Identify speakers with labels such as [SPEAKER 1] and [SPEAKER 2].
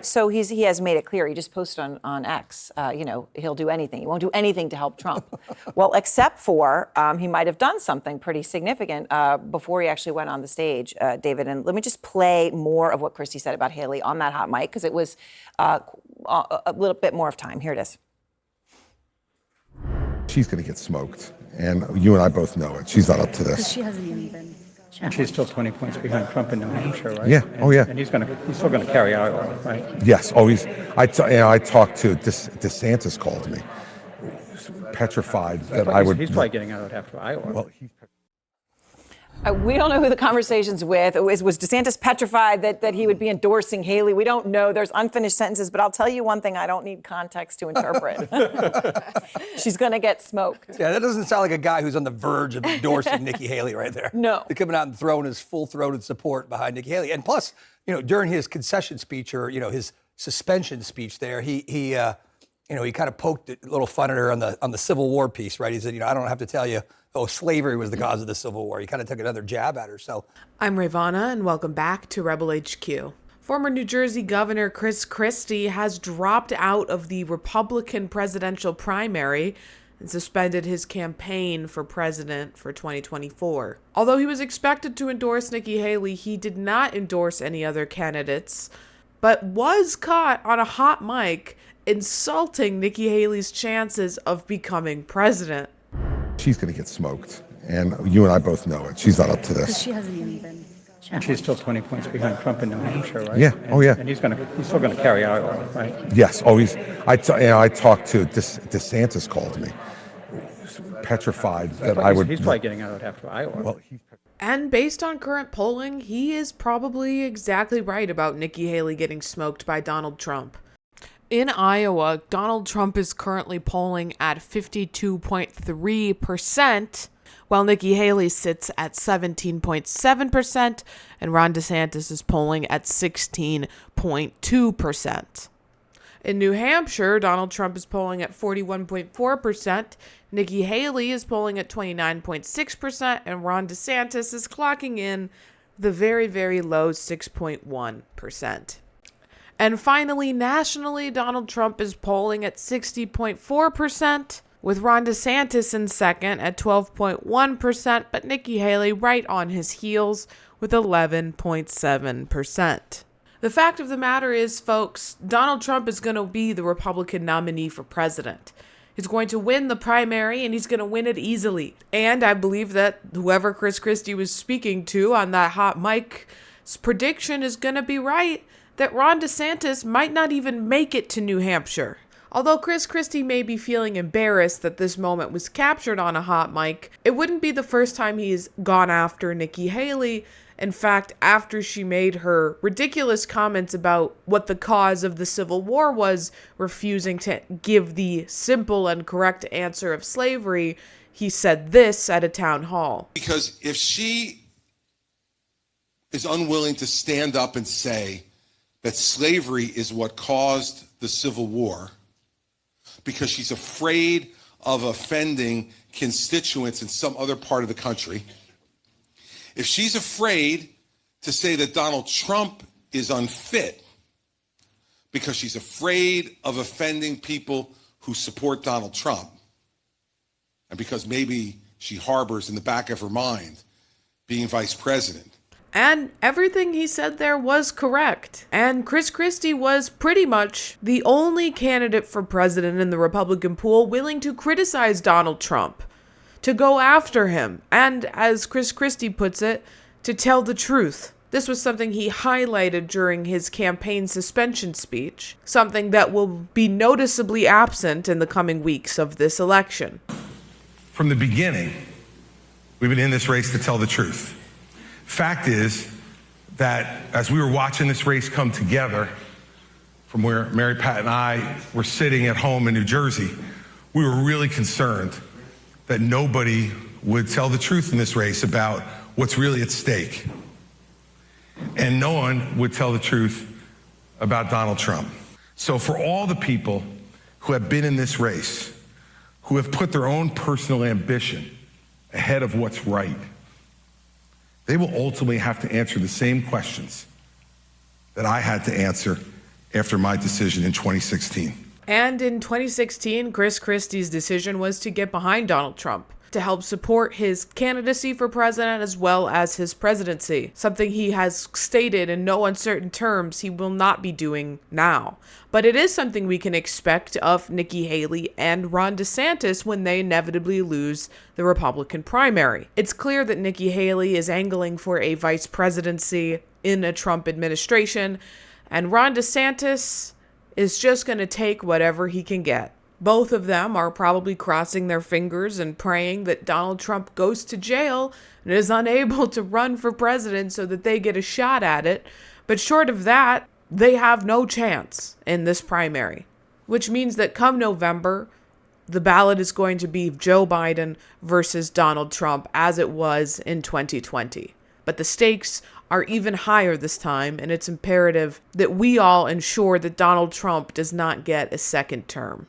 [SPEAKER 1] So he has made it clear. He just posted on X, he'll do anything. He won't do anything to help Trump. Well, except for he might have done something pretty significant before he actually went on the stage, David. And let me just play more of what Christie said about Haley on that hot mic, because it was a little bit more of time. Here it is.
[SPEAKER 2] She's going to get smoked, and you and I both know it. She's not up to this.
[SPEAKER 3] She hasn't even been.
[SPEAKER 4] And she's still 20 points behind Trump in New Hampshire, right?
[SPEAKER 2] Yeah.
[SPEAKER 4] And,
[SPEAKER 2] oh, yeah.
[SPEAKER 4] And he's still going to carry Iowa, right?
[SPEAKER 2] Yes. Always. I talked to DeSantis. Called me, petrified that I would.
[SPEAKER 4] He's probably getting out after Iowa.
[SPEAKER 2] Well,
[SPEAKER 1] we don't know who the conversation's with. Was DeSantis petrified that he would be endorsing Haley? We don't know. There's unfinished sentences, but I'll tell you one thing I don't need context to interpret. She's going to get smoked.
[SPEAKER 5] Yeah, that doesn't sound like a guy who's on the verge of endorsing Nikki Haley right there.
[SPEAKER 1] No.
[SPEAKER 5] They're coming out and throwing his full-throated support behind Nikki Haley. And plus, during his concession speech or, his suspension speech there, he kind of poked a little fun at her on the Civil War piece, right? He said, I don't have to tell you, slavery was the cause of the Civil War. He kind of took another jab at her. So
[SPEAKER 6] I'm Rayy Vana, and welcome back to Rebel HQ. Former New Jersey Governor Christie has dropped out of the Republican presidential primary and suspended his campaign for president for 2024. Although he was expected to endorse Nikki Haley, he did not endorse any other candidates, but was caught on a hot mic insulting Nikki Haley's chances of becoming president.
[SPEAKER 2] She's going to get smoked, and you and I both know it. She's not up to this.
[SPEAKER 3] She hasn't even been.
[SPEAKER 4] And she's still 20 points behind Trump in New Hampshire, right?
[SPEAKER 2] Yeah.
[SPEAKER 4] And,
[SPEAKER 2] oh, yeah.
[SPEAKER 4] And he's still going to carry Iowa, right?
[SPEAKER 2] Yes. Always. I talked to DeSantis. Called me, petrified that I would.
[SPEAKER 4] He's probably getting out after Iowa.
[SPEAKER 2] Well,
[SPEAKER 6] And based on current polling, he is probably exactly right about Nikki Haley getting smoked by Donald Trump. In Iowa, Donald Trump is currently polling at 52.3%, while Nikki Haley sits at 17.7%, and Ron DeSantis is polling at 16.2%. In New Hampshire, Donald Trump is polling at 41.4%, Nikki Haley is polling at 29.6%, and Ron DeSantis is clocking in the very, very low 6.1%. And finally, nationally, Donald Trump is polling at 60.4%, with Ron DeSantis in second at 12.1%, but Nikki Haley right on his heels with 11.7%. The fact of the matter is, folks, Donald Trump is going to be the Republican nominee for president. He's going to win the primary, and he's going to win it easily. And I believe that whoever Christie was speaking to on that hot mic's prediction is going to be right, that Ron DeSantis might not even make it to New Hampshire. Although Christie may be feeling embarrassed that this moment was captured on a hot mic, it wouldn't be the first time he's gone after Nikki Haley. In fact, after she made her ridiculous comments about what the cause of the Civil War was, refusing to give the simple and correct answer of slavery, he said this at a town hall.
[SPEAKER 7] Because if she is unwilling to stand up and say that slavery is what caused the Civil War, because she's afraid of offending constituents in some other part of the country, if she's afraid to say that Donald Trump is unfit because she's afraid of offending people who support Donald Trump, and because maybe she harbors in the back of her mind being vice president.
[SPEAKER 6] And everything he said there was correct. And Christie was pretty much the only candidate for president in the Republican pool willing to criticize Donald Trump, to go after him, and, as Christie puts it, to tell the truth. This was something he highlighted during his campaign suspension speech, something that will be noticeably absent in the coming weeks of this election.
[SPEAKER 2] From the beginning, we've been in this race to tell the truth. Fact is that as we were watching this race come together, from where Mary Pat and I were sitting at home in New Jersey, we were really concerned that nobody would tell the truth in this race about what's really at stake. And no one would tell the truth about Donald Trump. So for all the people who have been in this race, who have put their own personal ambition ahead of what's right, they will ultimately have to answer the same questions that I had to answer after my decision in 2016.
[SPEAKER 6] And in 2016, Chris Christie's decision was to get behind Donald Trump, to help support his candidacy for president as well as his presidency, something he has stated in no uncertain terms he will not be doing now. But it is something we can expect of Nikki Haley and Ron DeSantis when they inevitably lose the Republican primary. It's clear that Nikki Haley is angling for a vice presidency in a Trump administration, and Ron DeSantis is just going to take whatever he can get. Both of them are probably crossing their fingers and praying that Donald Trump goes to jail and is unable to run for president so that they get a shot at it. But short of that, they have no chance in this primary, which means that come November, the ballot is going to be Joe Biden versus Donald Trump as it was in 2020. But the stakes are even higher this time, and it's imperative that we all ensure that Donald Trump does not get a second term.